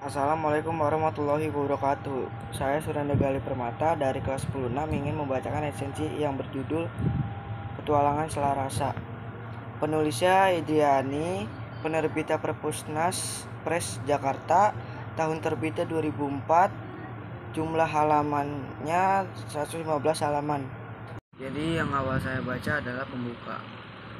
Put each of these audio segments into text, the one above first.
Assalamualaikum warahmatullahi wabarakatuh. Saya Suranda Gali Permata dari kelas 10-6 ingin membacakan esensi yang berjudul Petualangan Selarasa. Penulisnya Idiani, penerbitnya Perpusnas Press Jakarta, tahun terbitnya 2004, jumlah halamannya 115 halaman. Jadi yang awal saya baca adalah pembuka.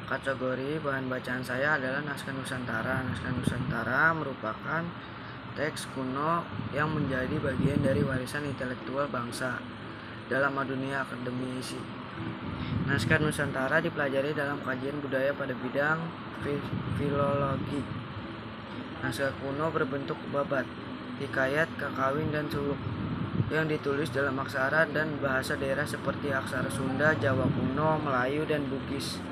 Kategori bahan bacaan saya adalah naskah Nusantara. Naskah Nusantara merupakan teks kuno yang menjadi bagian dari warisan intelektual bangsa dalam dunia akademisi. Naskah Nusantara dipelajari dalam kajian budaya pada bidang filologi. Naskah kuno berbentuk babat, hikayat, kakawin, dan suluk yang ditulis dalam aksara dan bahasa daerah seperti aksara Sunda, Jawa kuno, Melayu, dan Bugis.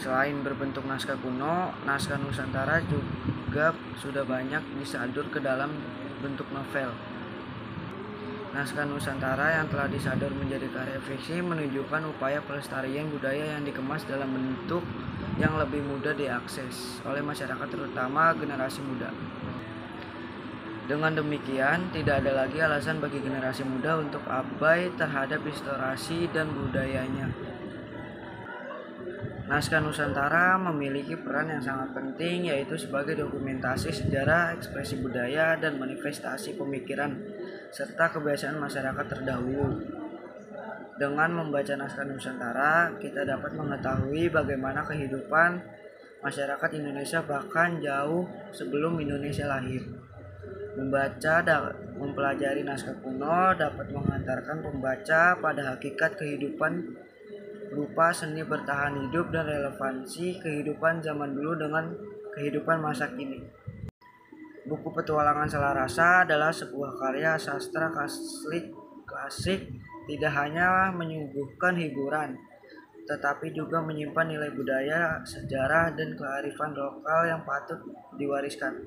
Selain berbentuk naskah kuno, naskah Nusantara juga sudah banyak disadur ke dalam bentuk novel. Naskah Nusantara yang telah disadur menjadi karya fiksi menunjukkan upaya pelestarian budaya yang dikemas dalam bentuk yang lebih mudah diakses oleh masyarakat, terutama generasi muda. Dengan demikian, tidak ada lagi alasan bagi generasi muda untuk abai terhadap restorasi dan budayanya. Naskah Nusantara memiliki peran yang sangat penting, yaitu sebagai dokumentasi sejarah, ekspresi budaya, dan manifestasi pemikiran serta kebiasaan masyarakat terdahulu. Dengan membaca naskah Nusantara, kita dapat mengetahui bagaimana kehidupan masyarakat Indonesia bahkan jauh sebelum Indonesia lahir. Mempelajari naskah kuno dapat mengantarkan pembaca pada hakikat kehidupan berupa seni bertahan hidup dan relevansi kehidupan zaman dulu dengan kehidupan masa kini. Buku Petualangan Selarasa adalah sebuah karya sastra klasik, tidak hanya menyuguhkan hiburan, tetapi juga menyimpan nilai budaya, sejarah, dan kearifan lokal yang patut diwariskan.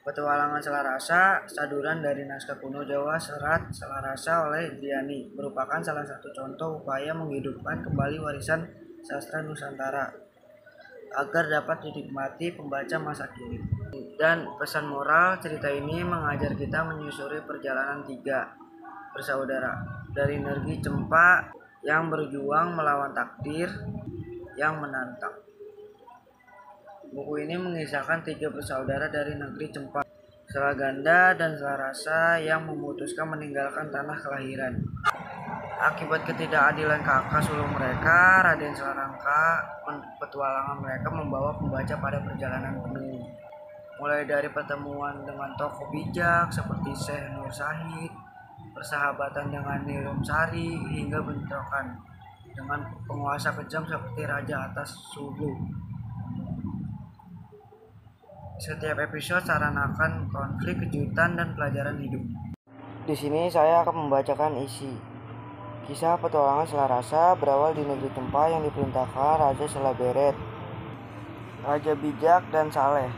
Petualangan Selarasa, saduran dari naskah kuno Jawa Serat Selarasa oleh Idiani, merupakan salah satu contoh upaya menghidupkan kembali warisan sastra Nusantara agar dapat dinikmati pembaca masa kini. Dan pesan moral cerita ini mengajar kita menyusuri perjalanan tiga bersaudara dari negeri Cempa yang berjuang melawan takdir yang menantang. Buku ini mengisahkan tiga bersaudara dari negeri Cempa, Selaganda dan Selarasa, yang memutuskan meninggalkan tanah kelahiran. Akibat ketidakadilan kakak sulung mereka, Raden Selarangka, petualangan mereka membawa pembaca pada perjalanan penuh. Mulai dari pertemuan dengan tokoh bijak seperti Syekh Nur Syahid, persahabatan dengan Nyi Rumsari, hingga bentrokan dengan penguasa kejam seperti Raja Atas Sulu. Setiap episode saranakan konflik, kejutan, dan pelajaran hidup. Di sini saya akan membacakan isi. Kisah petualangan Selarasa berawal di negeri Cempa yang diperintahkan Raja Selaberet, raja bijak dan saleh.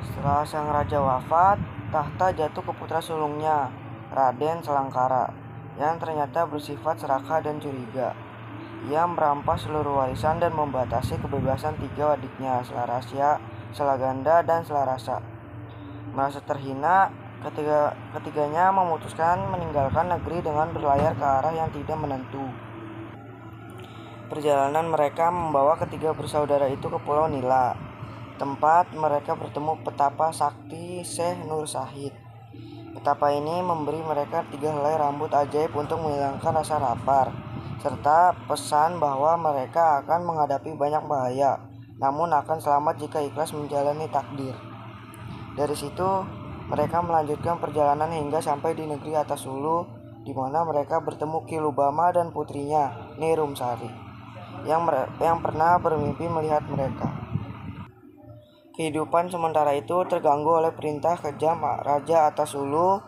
Setelah sang raja wafat, tahta jatuh ke putra sulungnya, Raden Selangkara, yang ternyata bersifat serakah dan curiga. Ia merampas seluruh warisan dan membatasi kebebasan tiga adiknya, Selarasya, Selaganda, dan Selarasa. Merasa terhina, ketiganya memutuskan meninggalkan negeri dengan berlayar ke arah yang tidak menentu. Perjalanan mereka membawa ketiga bersaudara itu ke Pulau Nila, tempat mereka bertemu petapa sakti Syekh Nur Syahid. Petapa ini memberi mereka 3 helai rambut ajaib untuk menghilangkan rasa lapar, serta pesan bahwa mereka akan menghadapi banyak bahaya, namun akan selamat jika ikhlas menjalani takdir. Dari situ, mereka melanjutkan perjalanan hingga sampai di negeri Atas Hulu, di mana mereka bertemu Ki Lubama dan putrinya, Nyi Rumsari, yang pernah bermimpi melihat mereka. Kehidupan sementara itu terganggu oleh perintah kejam Raja Atas Hulu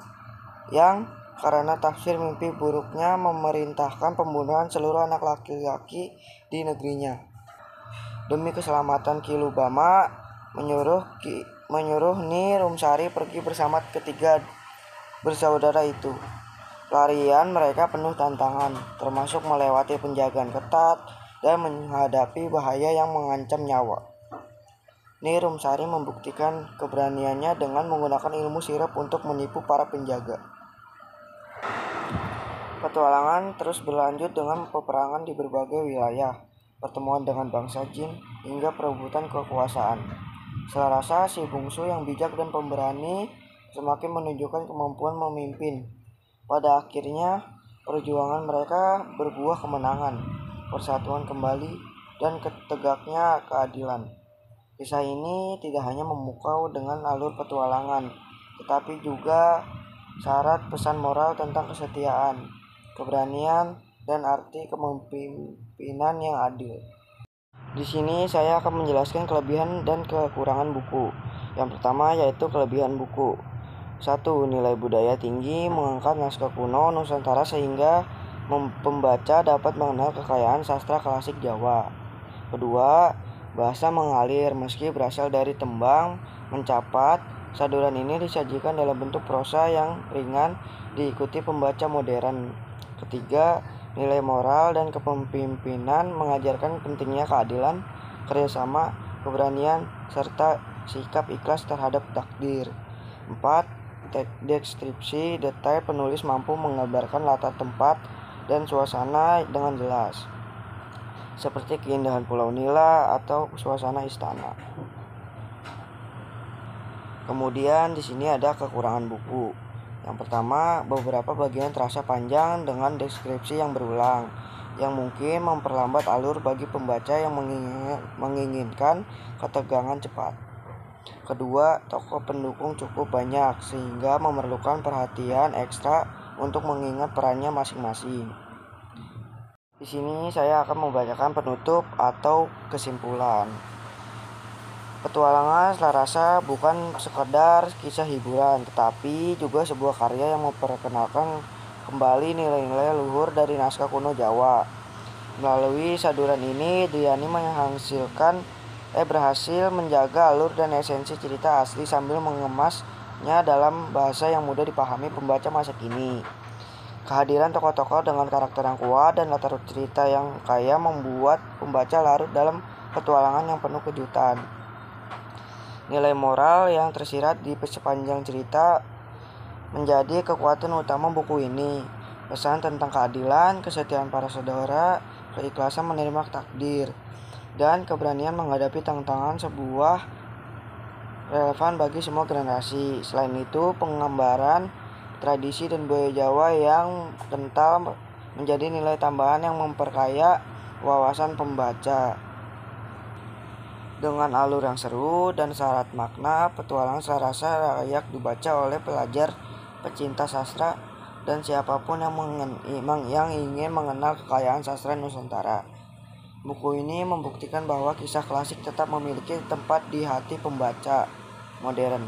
yang karena tafsir mimpi buruknya memerintahkan pembunuhan seluruh anak laki-laki di negerinya. Demi keselamatan Ki Lubama, menyuruh Nyi Rumsari pergi bersama ketiga bersaudara itu. Pelarian mereka penuh tantangan, termasuk melewati penjagaan ketat dan menghadapi bahaya yang mengancam nyawa. Ni Rumsari membuktikan keberaniannya dengan menggunakan ilmu sirap untuk menipu para penjaga. Petualangan terus berlanjut dengan peperangan di berbagai wilayah, pertemuan dengan bangsa jin, hingga perebutan kekuasaan. Selarasa si bungsu yang bijak dan pemberani semakin menunjukkan kemampuan memimpin. Pada akhirnya, perjuangan mereka berbuah kemenangan, persatuan kembali, dan tegaknya keadilan. Kisah ini tidak hanya memukau dengan alur petualangan, tetapi juga syarat pesan moral tentang kesetiaan, keberanian, dan arti kepemimpinan yang adil. Di sini saya akan menjelaskan kelebihan dan kekurangan buku. Yang pertama yaitu kelebihan buku. 1. Nilai budaya tinggi, mengangkat naskah kuno Nusantara sehingga pembaca dapat mengenal kekayaan sastra klasik Jawa. Kedua, bahasa mengalir meski berasal dari tembang, mencapat. Saduran ini disajikan dalam bentuk prosa yang ringan diikuti pembaca modern. Ketiga, nilai moral dan kepemimpinan mengajarkan pentingnya keadilan, kerjasama, keberanian, serta sikap ikhlas terhadap takdir. 4. Deskripsi detail penulis mampu menggambarkan latar tempat dan suasana dengan jelas, seperti keindahan Pulau Nila atau suasana istana. Kemudian di sini ada kekurangan buku. Yang pertama, beberapa bagian terasa panjang dengan deskripsi yang berulang, yang mungkin memperlambat alur bagi pembaca yang menginginkan ketegangan cepat. Kedua, tokoh pendukung cukup banyak sehingga memerlukan perhatian ekstra untuk mengingat perannya masing-masing. Di sini saya akan membacakan penutup atau kesimpulan. Petualangan Selarasa bukan sekedar kisah hiburan, tetapi juga sebuah karya yang memperkenalkan kembali nilai-nilai luhur dari naskah kuno Jawa. Melalui saduran ini, Diani berhasil menjaga alur dan esensi cerita asli sambil mengemasnya dalam bahasa yang mudah dipahami pembaca masa kini. Kehadiran tokoh-tokoh dengan karakter yang kuat dan latar cerita yang kaya membuat pembaca larut dalam petualangan yang penuh kejutan. Nilai moral yang tersirat di sepanjang cerita menjadi kekuatan utama buku ini. Pesan tentang keadilan, kesetiaan para saudara, keikhlasan menerima takdir, dan keberanian menghadapi tantangan sebuah relevan bagi semua generasi. Selain itu, penggambaran tradisi dan budaya Jawa yang kental menjadi nilai tambahan yang memperkaya wawasan pembaca. Dengan alur yang seru dan syarat makna, petualangan Selarasa layak dibaca oleh pelajar, pecinta sastra, dan siapapun yang ingin mengenal kekayaan sastra Nusantara. Buku ini membuktikan bahwa kisah klasik tetap memiliki tempat di hati pembaca modern,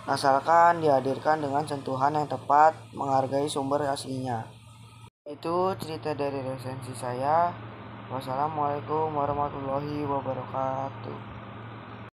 asalkan dihadirkan dengan sentuhan yang tepat, menghargai sumber aslinya. Itu cerita dari resensi saya. Wassalamualaikum warahmatullahi wabarakatuh.